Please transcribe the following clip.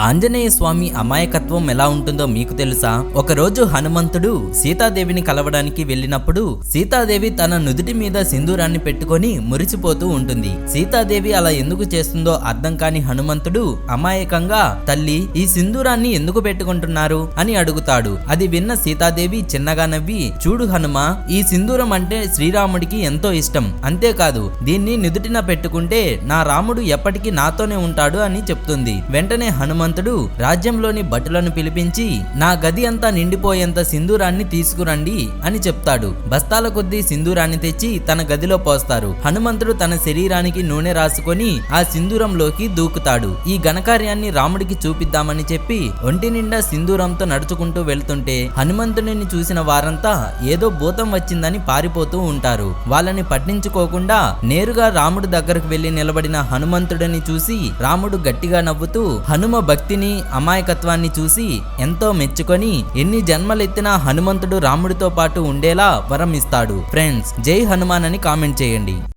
ఆంజనేయ స్వామి అమాయకత్వం ఎలా ఉంటుందో మీకు తెలుసా? ఒకరోజు హనుమంతుడు సీతాదేవిని కలవడానికి వెళ్ళినప్పుడు సీతాదేవి తన నుదుటి మీద సింధూరాన్ని పెట్టుకొని మురిసిపోతూ ఉంటుంది. సీతాదేవి అలా ఎందుకు చేస్తుందో అర్థం కాని హనుమంతుడు అమాయకంగా తల్లి ఈ సింధూరాన్ని ఎందుకు పెట్టుకుంటున్నారు అని అడుగుతాడు. అది విన్న సీతాదేవి చిన్నగా నవ్వి, చూడు హనుమ, ఈ సింధూరం అంటే శ్రీరాముడికి ఎంతో ఇష్టం, అంతేకాదు దీన్ని నుదుటిన పెట్టుకుంటే నా రాముడు ఎప్పటికీ నాతోనే ఉంటాడు అని చెప్తుంది. వెంటనే హనుమంతుడు రాజ్యంలోని భటులను పిలిపించి నా గది అంతా నిండిపోయేంత సింధూరాన్ని తీసుకురండి అని చెప్తాడు. బస్తాల కొద్దీ సింధూరాన్ని తెచ్చి తన గదిలో పోస్తారు. హనుమంతుడు తన శరీరానికి నూనె రాసుకొని ఆ సింధూరంలోకి దూకుతాడు. ఈ ఘనకార్యాన్ని రాముడికి చూపిద్దామని చెప్పి ఒంటి నిండా సింధూరంతో నడుచుకుంటూ వెళ్తుంటే హనుమంతుడిని చూసిన వారంతా ఏదో భూతం వచ్చిందని పారిపోతూ ఉంటారు. వాళ్ళని పట్టించుకోకుండా నేరుగా రాముడి దగ్గరకు వెళ్లి నిలబడిన హనుమంతుడిని చూసి రాముడు గట్టిగా నవ్వుతూ హనుమ భక్తిని అమాయకత్వాన్ని చూసి ఎంతో మెచ్చుకొని ఎన్ని జన్మలెత్తినా హనుమంతుడు రాముడితో పాటు ఉండేలా వరం ఇస్తాడు. ఫ్రెండ్స్, జై హనుమాన్ అని కామెంట్ చేయండి.